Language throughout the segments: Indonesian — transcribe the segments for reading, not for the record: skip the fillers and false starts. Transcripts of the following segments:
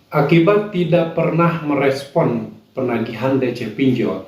Akibat tidak pernah merespon penagihan DC pinjol,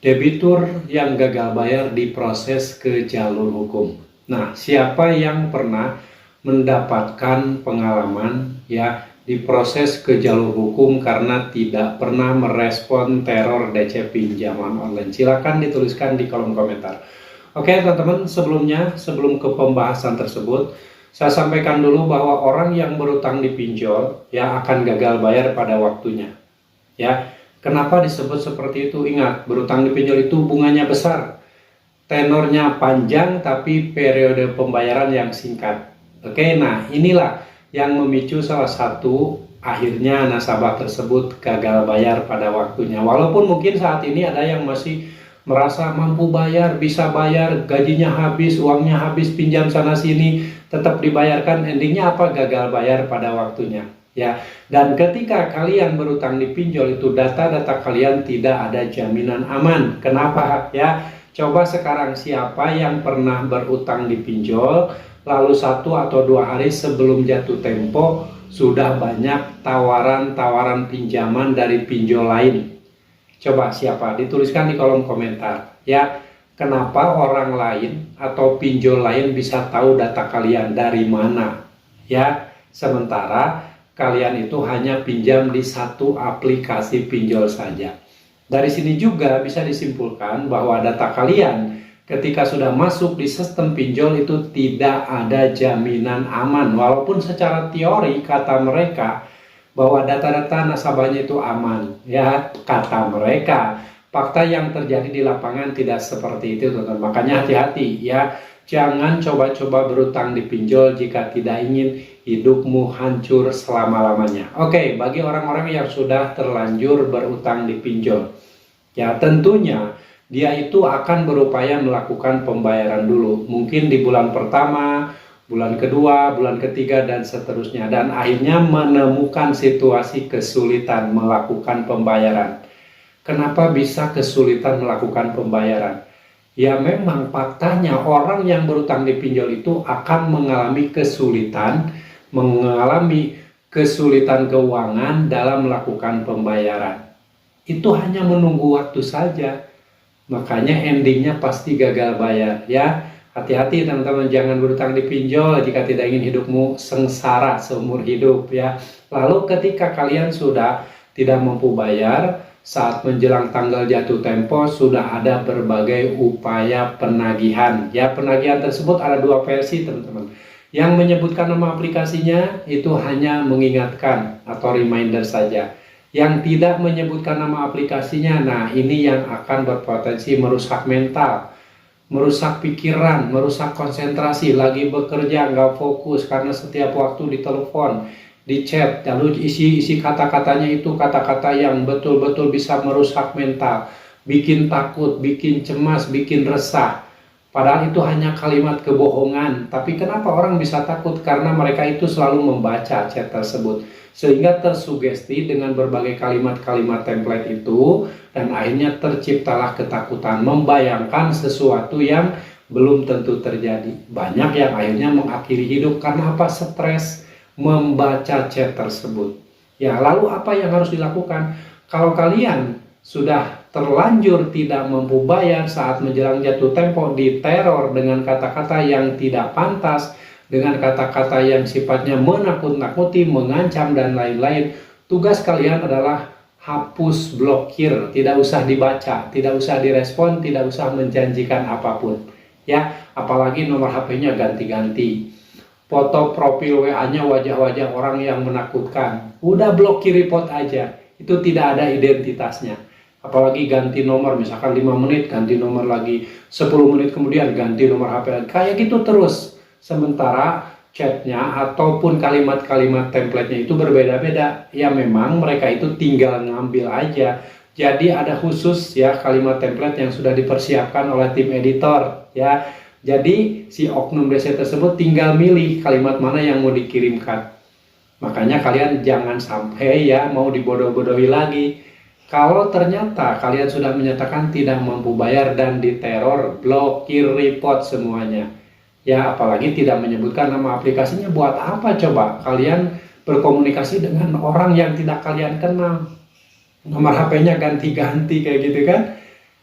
debitur yang gagal bayar diproses ke jalur hukum. Nah, siapa yang pernah mendapatkan pengalaman ya diproses ke jalur hukum karena tidak pernah merespon teror DC pinjaman online? Silakan dituliskan di kolom komentar. Oke teman-teman, sebelum ke pembahasan tersebut, saya sampaikan dulu bahwa orang yang berutang di pinjol ya akan gagal bayar pada waktunya. Ya, kenapa disebut seperti itu? Ingat, berutang di pinjol itu bunganya besar, tenornya panjang, tapi periode pembayaran yang singkat. Oke, nah inilah yang memicu salah satu akhirnya nasabah tersebut gagal bayar pada waktunya. Walaupun mungkin saat ini ada yang masih merasa mampu bayar, bisa bayar, gajinya habis, uangnya habis, pinjam sana sini, tetap dibayarkan, endingnya apa? Gagal bayar pada waktunya. Ya, dan ketika kalian berutang di pinjol itu data-data kalian tidak ada jaminan aman. Kenapa? Ya, coba sekarang siapa yang pernah berutang di pinjol, lalu 1 atau 2 hari sebelum jatuh tempo sudah banyak tawaran-tawaran pinjaman dari pinjol lain. Coba siapa? Dituliskan di kolom komentar. Ya, kenapa orang lain atau pinjol lain bisa tahu data kalian dari mana? Ya, sementara kalian itu hanya pinjam di satu aplikasi pinjol saja. Dari sini juga bisa disimpulkan bahwa data kalian ketika sudah masuk di sistem pinjol itu tidak ada jaminan aman. Walaupun secara teori kata mereka bahwa data-data nasabahnya itu aman, ya kata mereka. Fakta yang terjadi di lapangan tidak seperti itu, teman-teman. Makanya hati-hati ya, jangan coba-coba berutang di pinjol jika tidak ingin hidupmu hancur selama-lamanya. Oke, bagi orang-orang yang sudah terlanjur berutang di pinjol, ya tentunya dia itu akan berupaya melakukan pembayaran dulu. Mungkin di bulan pertama, bulan kedua, bulan ketiga, dan seterusnya. Dan akhirnya menemukan situasi kesulitan melakukan pembayaran. Kenapa bisa kesulitan melakukan pembayaran? Ya memang faktanya orang yang berutang di pinjol itu akan mengalami kesulitan keuangan dalam melakukan pembayaran. Itu hanya menunggu waktu saja. Makanya endingnya pasti gagal bayar ya. Hati-hati teman-teman, jangan berutang di pinjol jika tidak ingin hidupmu sengsara seumur hidup ya. Lalu ketika kalian sudah tidak mampu bayar, saat menjelang tanggal jatuh tempo sudah ada berbagai upaya penagihan. Ya, penagihan tersebut ada 2 versi teman-teman. Yang menyebutkan nama aplikasinya itu hanya mengingatkan atau reminder saja. Yang tidak menyebutkan nama aplikasinya, nah ini yang akan berpotensi merusak mental, merusak pikiran, merusak konsentrasi, lagi bekerja nggak fokus karena setiap waktu ditelepon, di chat, lalu isi kata-katanya itu kata-kata yang betul-betul bisa merusak mental, bikin takut, bikin cemas, bikin resah. Padahal itu hanya kalimat kebohongan, tapi kenapa orang bisa takut? Karena mereka itu selalu membaca chat tersebut, sehingga tersugesti dengan berbagai kalimat-kalimat template itu, dan akhirnya terciptalah ketakutan, membayangkan sesuatu yang belum tentu terjadi. Banyak yang akhirnya mengakhiri hidup karena apa? Stres membaca chat tersebut. Ya, lalu apa yang harus dilakukan? Kalau kalian sudah terlanjur tidak mampu bayar saat menjelang jatuh tempo, diteror dengan kata-kata yang tidak pantas, dengan kata-kata yang sifatnya menakut-nakuti, mengancam, dan lain-lain, tugas kalian adalah hapus, blokir, tidak usah dibaca, tidak usah direspon, tidak usah menjanjikan apapun. Ya, apalagi nomor HP-nya ganti-ganti. Foto profil WA-nya wajah-wajah orang yang menakutkan. Udah blokir, report aja. Itu tidak ada identitasnya. Apalagi ganti nomor, misalkan 5 menit ganti nomor lagi, 10 menit kemudian ganti nomor HP. Kayak gitu terus. Sementara chatnya ataupun kalimat-kalimat template-nya itu berbeda-beda. Ya memang mereka itu tinggal ngambil aja. Jadi ada khusus ya kalimat template yang sudah dipersiapkan oleh tim editor ya. Jadi si oknum DC tersebut tinggal milih kalimat mana yang mau dikirimkan. Makanya kalian jangan sampai ya mau dibodoh-bodohi lagi. Kalau ternyata kalian sudah menyatakan tidak mampu bayar dan diteror, blokir, report semuanya. Ya apalagi tidak menyebutkan nama aplikasinya, buat apa coba kalian berkomunikasi dengan orang yang tidak kalian kenal. Nomor HP-nya ganti-ganti kayak gitu kan.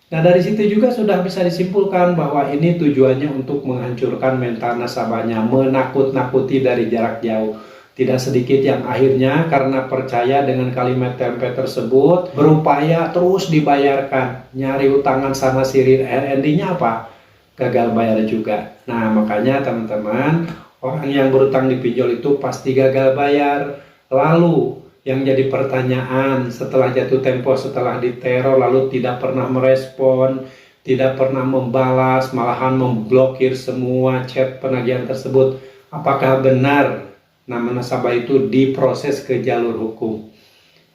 Nah, dari situ juga sudah bisa disimpulkan bahwa ini tujuannya untuk menghancurkan mental nasabahnya, menakut-nakuti dari jarak jauh. Tidak sedikit yang akhirnya karena percaya dengan kalimat template tersebut, berupaya terus dibayarkan, nyari utangan sana sini, endingnya apa? Gagal bayar juga. Nah, makanya teman-teman, orang yang berutang di pinjol itu pasti gagal bayar. Lalu yang jadi pertanyaan setelah jatuh tempo, setelah diteror, lalu tidak pernah merespon, tidak pernah membalas, malahan memblokir semua chat penagihan tersebut. Apakah benar nama nasabah itu diproses ke jalur hukum?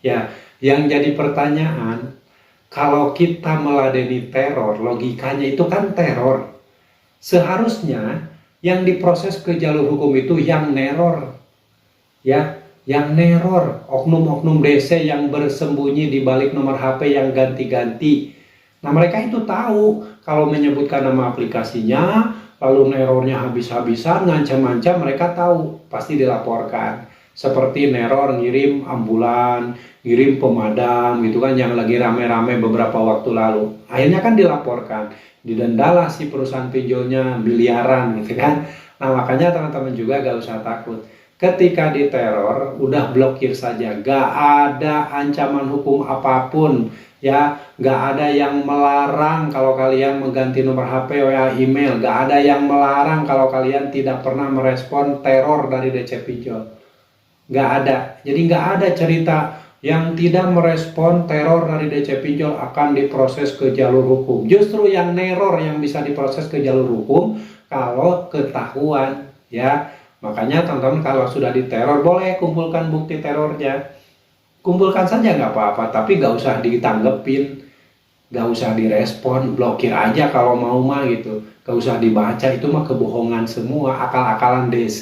Ya, yang jadi pertanyaan, kalau kita meladeni teror, logikanya itu kan teror. Seharusnya yang diproses ke jalur hukum itu yang neror. Ya, yang neror, oknum-oknum DC yang bersembunyi di balik nomor HP yang ganti-ganti. Nah, mereka itu tahu kalau menyebutkan nama aplikasinya, lalu nerornya habis-habisan, ngancam-ngancam, mereka tahu, pasti dilaporkan. Seperti neror ngirim ambulan, ngirim pemadam gitu kan, yang lagi rame-rame beberapa waktu lalu. Akhirnya kan dilaporkan, didendalah si perusahaan pinjolnya miliaran gitu kan. Nah, makanya teman-teman juga gak usah takut. Ketika diteror, udah blokir saja, gak ada ancaman hukum apapun, ya, gak ada yang melarang kalau kalian mengganti nomor HP, WA, email, gak ada yang melarang kalau kalian tidak pernah merespon teror dari DC pinjol, gak ada. Jadi gak ada cerita yang tidak merespon teror dari DC pinjol akan diproses ke jalur hukum. Justru yang neror yang bisa diproses ke jalur hukum kalau ketahuan, ya. Makanya teman-teman kalau sudah diteror, boleh kumpulkan bukti terornya. Kumpulkan saja nggak apa-apa, tapi nggak usah ditanggepin, nggak usah direspon, blokir aja kalau mau mah gitu. Nggak usah dibaca, itu mah kebohongan semua, akal-akalan DC,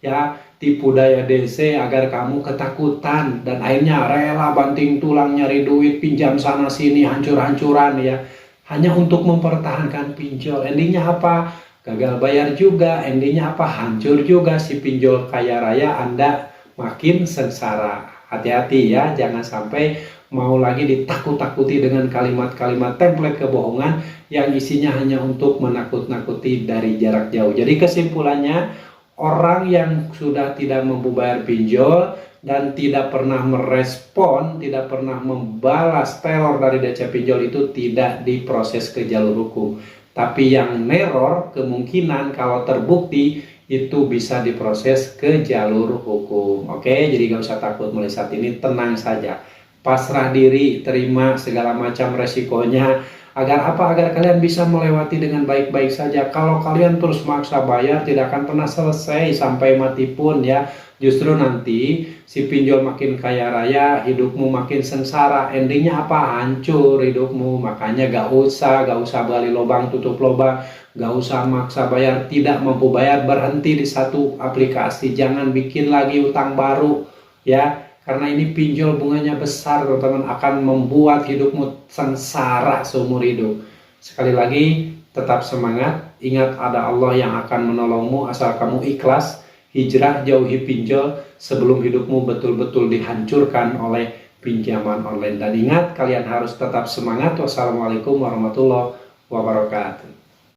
ya, tipu daya DC agar kamu ketakutan dan akhirnya rela banting tulang nyari duit, pinjam sana sini, hancur-hancuran ya. Hanya untuk mempertahankan pinjol. Endingnya apa? Gagal bayar juga, endingnya apa? Hancur juga si pinjol kaya raya, Anda makin sengsara. Hati-hati ya, jangan sampai mau lagi ditakut-takuti dengan kalimat-kalimat template kebohongan yang isinya hanya untuk menakut-nakuti dari jarak jauh. Jadi kesimpulannya, orang yang sudah tidak mampu bayar pinjol dan tidak pernah merespon, tidak pernah membalas teror dari DC pinjol itu tidak diproses ke jalur hukum. Tapi yang neror kemungkinan kalau terbukti itu bisa diproses ke jalur hukum. Oke, jadi gak usah takut mulai saat ini, tenang saja. Pasrah diri, terima segala macam resikonya. Agar apa? Agar kalian bisa melewati dengan baik-baik saja. Kalau kalian terus maksa bayar, tidak akan pernah selesai sampai mati pun ya. Justru nanti si pinjol makin kaya raya, hidupmu makin sengsara. Endingnya apa? Hancur hidupmu. Makanya gak usah gali lubang tutup lubang, gak usah maksa bayar. Tidak mampu bayar, berhenti di satu aplikasi. Jangan bikin lagi utang baru ya. Karena ini pinjol bunganya besar, teman-teman, akan membuat hidupmu sengsara seumur hidup. Sekali lagi, tetap semangat. Ingat ada Allah yang akan menolongmu asal kamu ikhlas. Hijrah, jauhi pinjol sebelum hidupmu betul-betul dihancurkan oleh pinjaman online. Dan ingat, kalian harus tetap semangat. Wassalamualaikum warahmatullahi wabarakatuh.